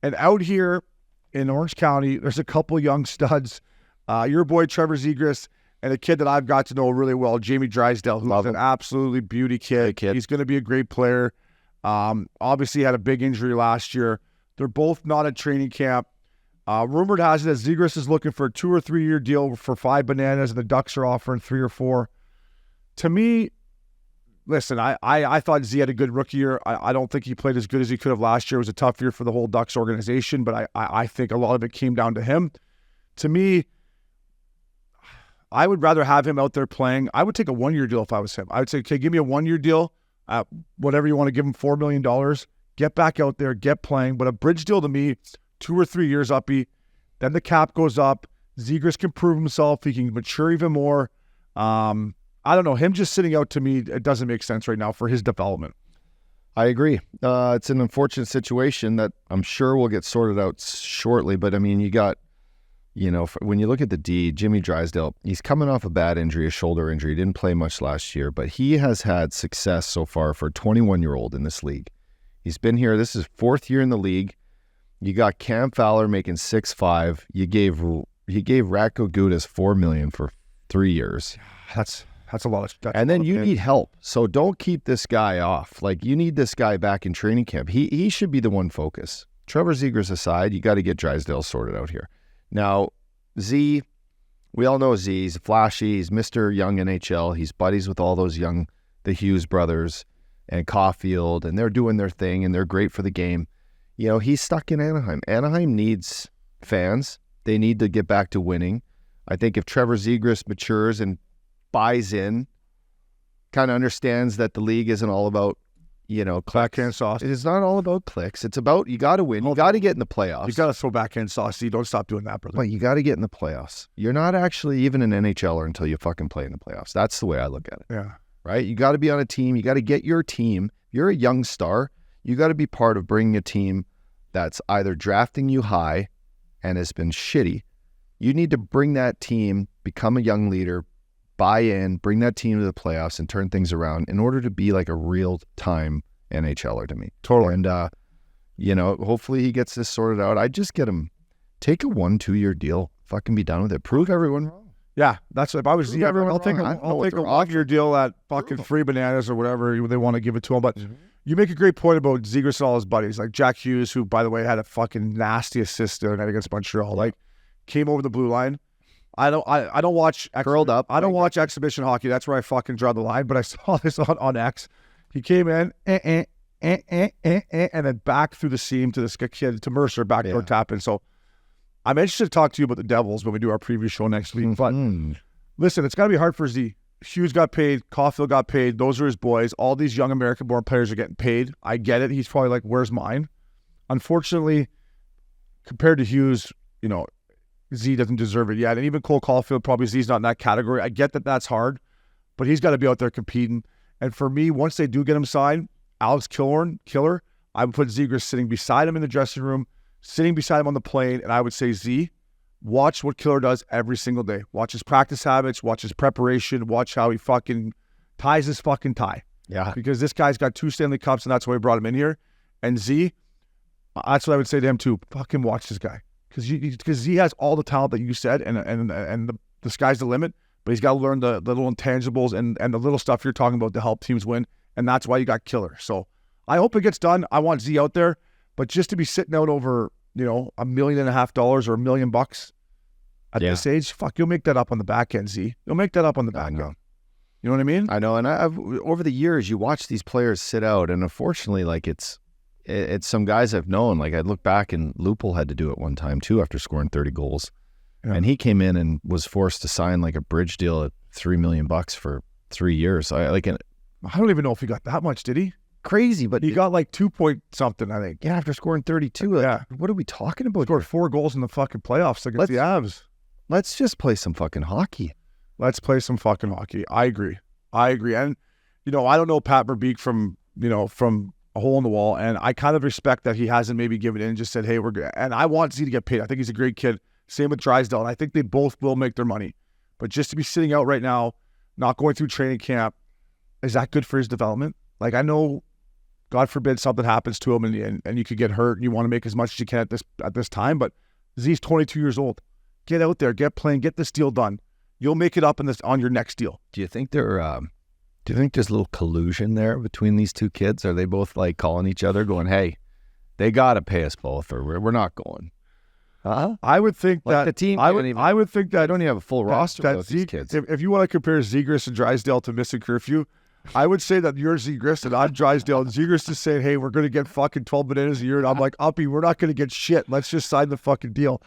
And out here in Orange County, there's a couple young studs. Your boy Trevor Zegras and a kid that I've got to know really well, Jamie Drysdale, who's an absolutely beauty kid. He's going to be a great player. Obviously had a big injury last year. They're both not at training camp. Rumored has it that Zegras is looking for a 2 or 3 year deal for 5 bananas, and the Ducks are offering 3 or 4. To me, listen, I thought Z had a good rookie year. I don't think he played as good as he could have last year. It was a tough year for the whole Ducks organization, but I think a lot of it came down to him. To me, I would rather have him out there playing. I would take a 1 year deal if I was him. I would say, okay, give me a 1 year deal, whatever you want to give him, $4 million. Get back out there, get playing. But a bridge deal to me, 2 or 3 years uppy, then the cap goes up. Zegras can prove himself. He can mature even more. I don't know. Him just sitting out, to me, it doesn't make sense right now for his development. I agree. It's an unfortunate situation that I'm sure will get sorted out shortly. But, I mean, you got, when you look at the D, Jimmy Drysdale, he's coming off a bad injury, a shoulder injury. He didn't play much last year, but he has had success so far for a 21-year-old in this league. He's been here. This is 4th year in the league. You got Cam Fowler making 6.5. He gave Ratko Gudas $4 million for 3 years. That's a lot of. And then you need help. So don't keep this guy off. Like, you need this guy back in training camp. He should be the one focus. Trevor Zegras aside, you got to get Drysdale sorted out here. Now, Z, we all know Z. He's flashy. He's Mr. Young NHL. He's buddies with all those the Hughes brothers and Caulfield, and they're doing their thing, and they're great for the game. He's stuck in Anaheim. Anaheim needs fans. They need to get back to winning. I think if Trevor Zegras matures and buys in, kind of understands that the league isn't all about, backhand sauce. It is not all about clicks. It's about, you got to win. You got to get in the playoffs. You got to throw backhand sauce. You don't stop doing that, brother. But you got to get in the playoffs. You're not actually even an NHLer until you fucking play in the playoffs. That's the way I look at it. Yeah. Right? You got to be on a team. You got to get your team. You're a young star. You got to be part of bringing a team that's either drafting you high and has been shitty. You need to bring that team, become a young leader, buy in, bring that team to the playoffs and turn things around in order to be like a real-time NHLer to me. Totally. And, hopefully he gets this sorted out. I'd just get him, take a 1-2 year deal, fucking be done with it. Prove everyone wrong. Yeah, that's if I was I'll take a 1 year deal at fucking free bananas or whatever they want to give it to him. But you make a great point about Zegras and all his buddies, like Jack Hughes, who, by the way, had a fucking nasty assist there against Montreal. Like, came over the blue line. I don't watch curled up. I don't watch exhibition hockey. That's where I fucking draw the line. But I saw this on X. He came in and then back through the seam to this kid, to Mercer, backdoor tap in. So I'm interested to talk to you about the Devils when we do our preview show next week. But listen, it's got to be hard for Z. Hughes got paid. Caulfield got paid. Those are his boys. All these young American-born players are getting paid. I get it. He's probably like, where's mine? Unfortunately, compared to Hughes, Z doesn't deserve it yet. And even Cole Caulfield, probably Z's not in that category. I get that that's hard, but he's got to be out there competing. And for me, once they do get him signed, Alex Killer, I would put Zegras sitting beside him in the dressing room, sitting beside him on the plane, and I would say, Z, watch what Killer does every single day. Watch his practice habits, watch his preparation, watch how he fucking ties his fucking tie. Yeah. Because this guy's got 2 Stanley Cups, and that's why we brought him in here. And Z, that's what I would say to him too. Fucking watch this guy. Because he has all the talent that you said, and the sky's the limit, but he's got to learn the little intangibles and the little stuff you're talking about to help teams win, and that's why you got Killer. So I hope it gets done. I want Z out there, but just to be sitting out over, $1.5 million or $1 million at this age, fuck, you'll make that up on the back end, Z. You'll make that up on the back end. You know what I mean? I know, and I've over the years, you watch these players sit out, and unfortunately, like it's some guys I've known. Like, I look back, and Lupul had to do it one time too after scoring 30 goals. Yeah. And he came in and was forced to sign like a bridge deal at $3 million for 3 years. I don't even know if he got that much, did he? Crazy, but he got like 2 point something, I think. Yeah, after scoring 32. Like, what are we talking about? Scored 4 goals in the fucking playoffs against the Avs. Let's just play some fucking hockey. Let's play some fucking hockey. I agree. And, I don't know Pat Verbeek from a hole in the wall, and I kind of respect that he hasn't maybe given in and just said, hey, we're good. And I want Z to get paid. I think he's a great kid. Same with Drysdale, and I think they both will make their money. But just to be sitting out right now, not going through training camp, is that good for his development? Like, I know God forbid something happens to him and you could get hurt and you want to make as much as you can at this time. But Z's 22 years old. Get out there, get playing, get this deal done. You'll make it up on your next deal. Do you think there's a little collusion there between these two kids? Are they both like calling each other going, hey, they got to pay us both or we're not going? I would think like that the team. I would think that I don't even have a full roster of these kids. If you want to compare Zegras and Drysdale to Missin Curfew, I would say that you're Zegras and I'm Drysdale. And Zegras is saying, hey, we're going to get fucking 12 bananas a year. And I'm like, Uppy, we're not going to get shit. Let's just sign the fucking deal.